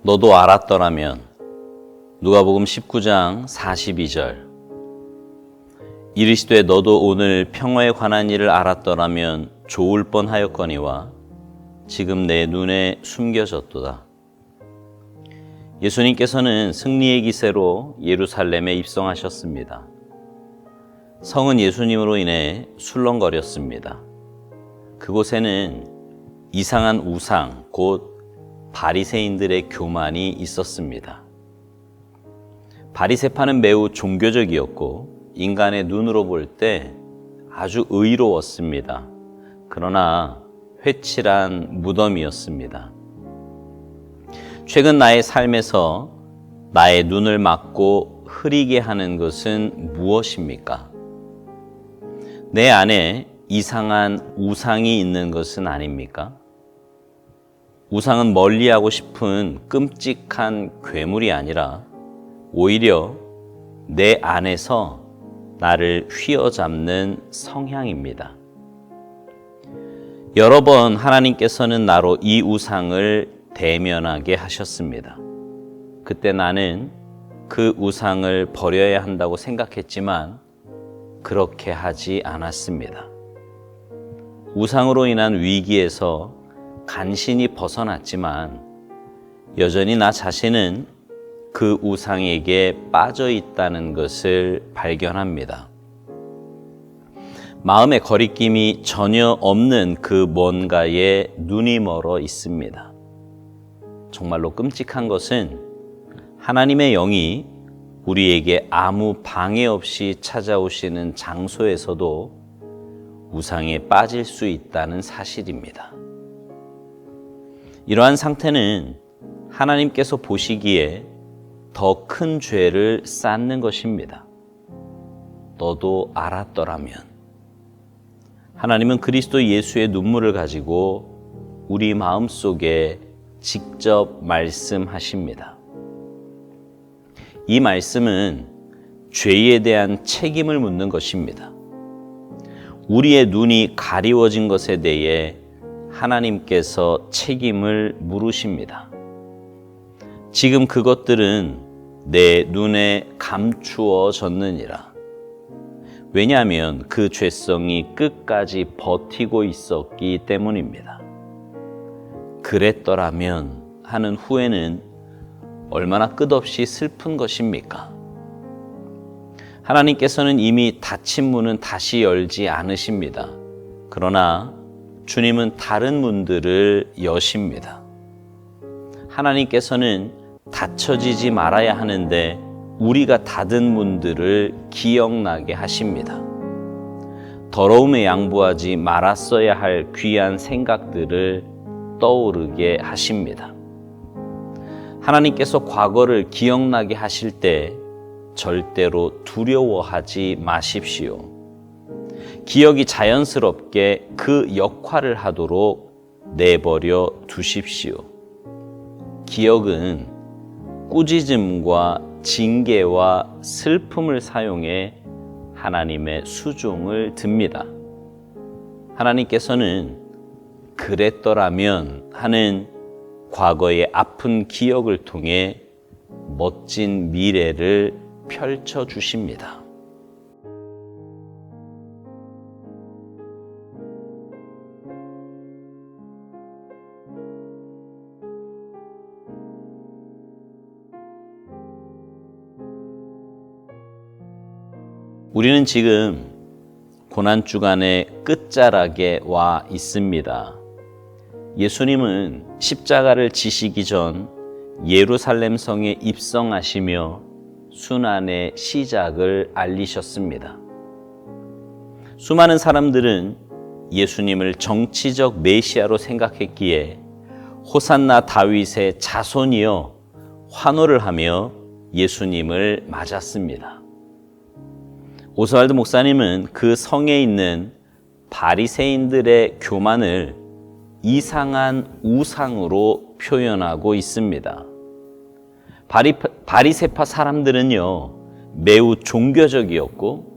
너도 알았더라면. 누가복음 19장 42절. 이르시되 너도 오늘 평화에 관한 일을 알았더라면 좋을 뻔하였거니와 지금 내 눈에 숨겨졌도다. 예수님께서는 승리의 기세로 예루살렘에 입성하셨습니다. 성은 예수님으로 인해 술렁거렸습니다. 그곳에는 이상한 우상, 곧 바리새인들의 교만이 있었습니다. 바리새파는 매우 종교적이었고 인간의 눈으로 볼 때 아주 의로웠습니다. 그러나 회칠한 무덤이었습니다. 최근 나의 삶에서 나의 눈을 막고 흐리게 하는 것은 무엇입니까? 내 안에 이상한 우상이 있는 것은 아닙니까? 우상은 멀리하고 싶은 끔찍한 괴물이 아니라 오히려 내 안에서 나를 휘어잡는 성향입니다. 여러 번 하나님께서는 나로 이 우상을 대면하게 하셨습니다. 그때 나는 그 우상을 버려야 한다고 생각했지만 그렇게 하지 않았습니다. 우상으로 인한 위기에서 간신히 벗어났지만 여전히 나 자신은 그 우상에게 빠져 있다는 것을 발견합니다. 마음의 거리낌이 전혀 없는 그 뭔가에 눈이 멀어 있습니다. 정말로 끔찍한 것은 하나님의 영이 우리에게 아무 방해 없이 찾아오시는 장소에서도 우상에 빠질 수 있다는 사실입니다. 이러한 상태는 하나님께서 보시기에 더 큰 죄를 쌓는 것입니다. 너도 알았더라면. 하나님은 그리스도 예수의 눈물을 가지고 우리 마음속에 직접 말씀하십니다. 이 말씀은 죄에 대한 책임을 묻는 것입니다. 우리의 눈이 가리워진 것에 대해 하나님께서 책임을 물으십니다. 지금 그것들은 내 눈에 감추어졌느니라. 왜냐하면 그 죄성이 끝까지 버티고 있었기 때문입니다. 그랬더라면 하는 후에는 얼마나 끝없이 슬픈 것입니까? 하나님께서는 이미 닫힌 문은 다시 열지 않으십니다. 그러나 주님은 다른 문들을 여십니다. 하나님께서는 닫혀지지 말아야 하는데 우리가 닫은 문들을 기억나게 하십니다. 더러움에 양보하지 말았어야 할 귀한 생각들을 떠오르게 하십니다. 하나님께서 과거를 기억나게 하실 때 절대로 두려워하지 마십시오. 기억이 자연스럽게 그 역할을 하도록 내버려 두십시오. 기억은 꾸짖음과 징계와 슬픔을 사용해 하나님의 수종을 듭니다. 하나님께서는 그랬더라면 하는 과거의 아픈 기억을 통해 멋진 미래를 펼쳐주십니다. 우리는 지금 고난주간의 끝자락에 와 있습니다. 예수님은 십자가를 지시기 전 예루살렘 성에 입성하시며 순환의 시작을 알리셨습니다. 수많은 사람들은 예수님을 정치적 메시아로 생각했기에 호산나 다윗의 자손이여 환호를 하며 예수님을 맞았습니다. 오스왈드 목사님은 그 성에 있는 바리새인들의 교만을 이상한 우상으로 표현하고 있습니다. 바리새파 사람들은요, 매우 종교적이었고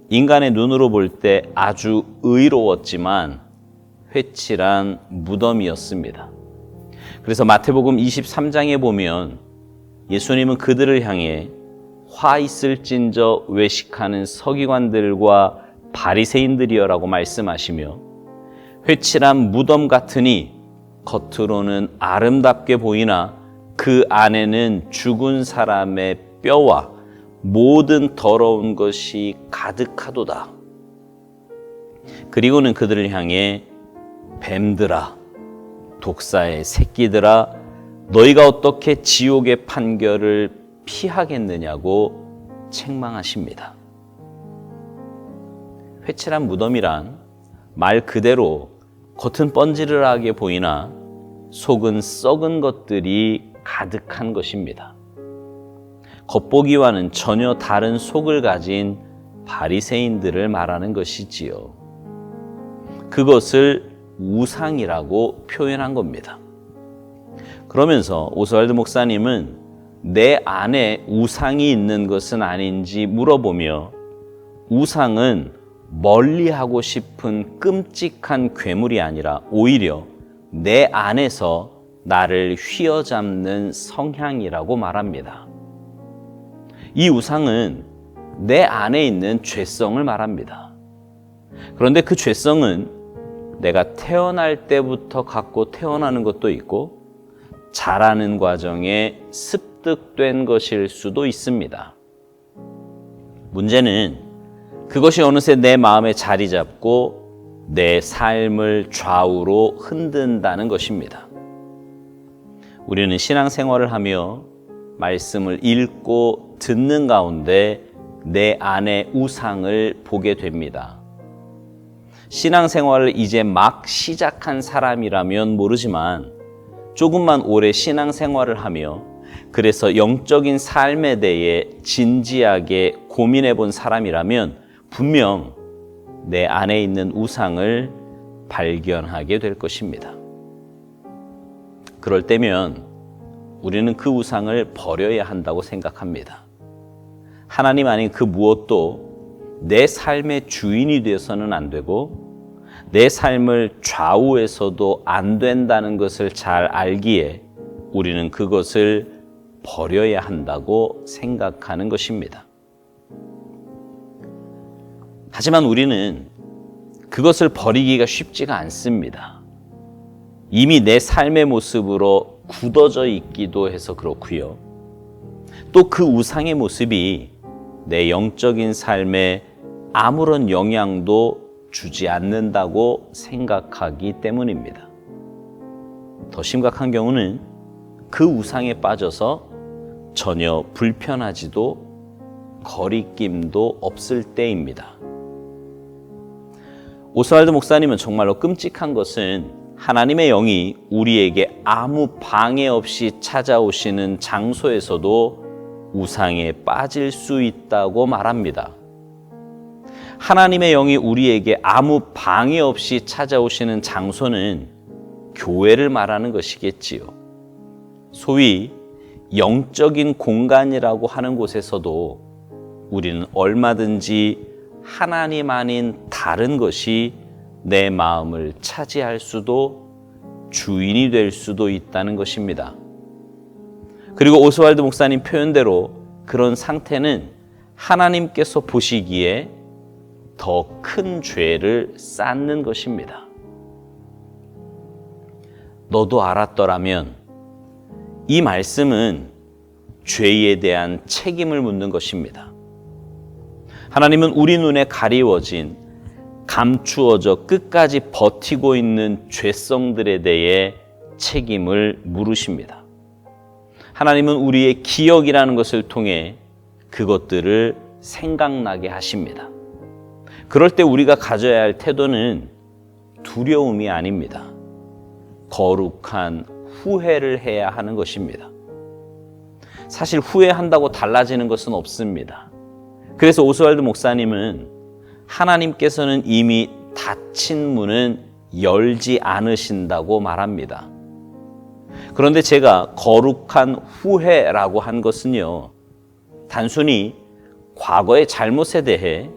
인간의 눈으로 볼 때 아주 의로웠지만 회칠한 무덤이었습니다. 그래서 마태복음 23장에 보면 예수님은 그들을 향해 화 있을진저 외식하는 서기관들과 바리새인들이여라고 말씀하시며 회칠한 무덤 같으니 겉으로는 아름답게 보이나 그 안에는 죽은 사람의 뼈와 모든 더러운 것이 가득하도다. 그리고는 그들을 향해 뱀들아, 독사의 새끼들아, 너희가 어떻게 지옥의 판결을 피하겠느냐고 책망하십니다. 회칠한 무덤이란 말 그대로 겉은 번지르르하게 보이나 속은 썩은 것들이 가득한 것입니다. 겉보기와는 전혀 다른 속을 가진 바리새인들을 말하는 것이지요. 그것을 우상이라고 표현한 겁니다. 그러면서 오스왈드 목사님은 내 안에 우상이 있는 것은 아닌지 물어보며 우상은 멀리하고 싶은 끔찍한 괴물이 아니라 오히려 내 안에서 나를 휘어잡는 성향이라고 말합니다. 이 우상은 내 안에 있는 죄성을 말합니다. 그런데 그 죄성은 내가 태어날 때부터 갖고 태어나는 것도 있고 자라는 과정에 습득된 것일 수도 있습니다. 문제는 그것이 어느새 내 마음에 자리 잡고 내 삶을 좌우로 흔든다는 것입니다. 우리는 신앙생활을 하며 말씀을 읽고 듣는 가운데 내 안의 우상을 보게 됩니다. 신앙생활을 이제 막 시작한 사람이라면 모르지만 조금만 오래 신앙생활을 하며 그래서 영적인 삶에 대해 진지하게 고민해 본 사람이라면 분명 내 안에 있는 우상을 발견하게 될 것입니다. 그럴 때면 우리는 그 우상을 버려야 한다고 생각합니다. 하나님 아닌 그 무엇도 내 삶의 주인이 되어서는 안 되고 내 삶을 좌우해서도 안 된다는 것을 잘 알기에 우리는 그것을 버려야 한다고 생각하는 것입니다. 하지만 우리는 그것을 버리기가 쉽지가 않습니다. 이미 내 삶의 모습으로 굳어져 있기도 해서 그렇고요. 또 그 우상의 모습이 내 영적인 삶에 아무런 영향도 주지 않는다고 생각하기 때문입니다. 더 심각한 경우는 그 우상에 빠져서 전혀 불편하지도 거리낌도 없을 때입니다. 오스왈드 목사님은 정말로 끔찍한 것은 하나님의 영이 우리에게 아무 방해 없이 찾아오시는 장소에서도 우상에 빠질 수 있다고 말합니다. 하나님의 영이 우리에게 아무 방해 없이 찾아오시는 장소는 교회를 말하는 것이겠지요. 소위 영적인 공간이라고 하는 곳에서도 우리는 얼마든지 하나님 아닌 다른 것이 내 마음을 차지할 수도 주인이 될 수도 있다는 것입니다. 그리고 오스왈드 목사님 표현대로 그런 상태는 하나님께서 보시기에 더 큰 죄를 쌓는 것입니다. 너도 알았더라면 이 말씀은 죄에 대한 책임을 묻는 것입니다. 하나님은 우리 눈에 가리워진 감추어져 끝까지 버티고 있는 죄성들에 대해 책임을 물으십니다. 하나님은 우리의 기억이라는 것을 통해 그것들을 생각나게 하십니다. 그럴 때 우리가 가져야 할 태도는 두려움이 아닙니다. 거룩한 후회를 해야 하는 것입니다. 사실 후회한다고 달라지는 것은 없습니다. 그래서 오스왈드 목사님은 하나님께서는 이미 닫힌 문은 열지 않으신다고 말합니다. 그런데 제가 거룩한 후회라고 한 것은요, 단순히 과거의 잘못에 대해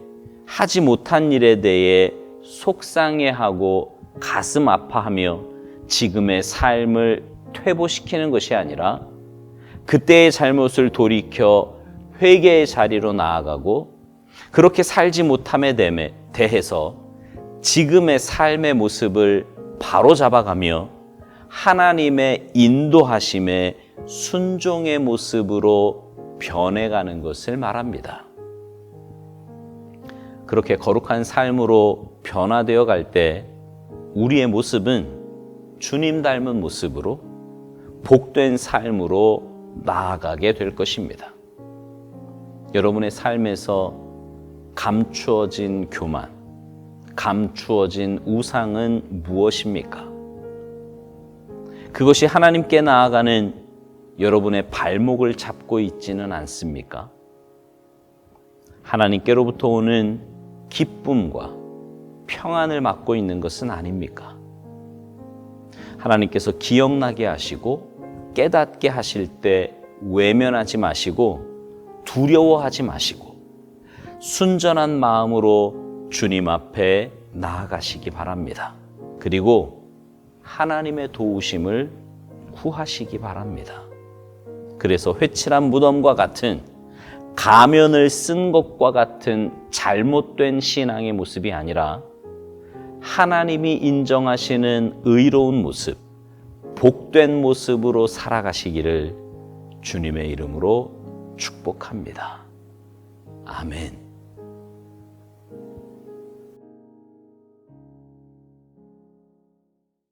하지 못한 일에 대해 속상해하고 가슴 아파하며 지금의 삶을 퇴보시키는 것이 아니라 그때의 잘못을 돌이켜 회개의 자리로 나아가고 그렇게 살지 못함에 대해서 지금의 삶의 모습을 바로잡아가며 하나님의 인도하심에 순종의 모습으로 변해가는 것을 말합니다. 그렇게 거룩한 삶으로 변화되어 갈 때 우리의 모습은 주님 닮은 모습으로 복된 삶으로 나아가게 될 것입니다. 여러분의 삶에서 감추어진 교만, 감추어진 우상은 무엇입니까? 그것이 하나님께 나아가는 여러분의 발목을 잡고 있지는 않습니까? 하나님께로부터 오는 기쁨과 평안을 맡고 있는 것은 아닙니까? 하나님께서 기억나게 하시고 깨닫게 하실 때 외면하지 마시고 두려워하지 마시고 순전한 마음으로 주님 앞에 나아가시기 바랍니다. 그리고 하나님의 도우심을 구하시기 바랍니다. 그래서 회칠한 무덤과 같은 가면을 쓴 것과 같은 잘못된 신앙의 모습이 아니라 하나님이 인정하시는 의로운 모습, 복된 모습으로 살아가시기를 주님의 이름으로 축복합니다. 아멘.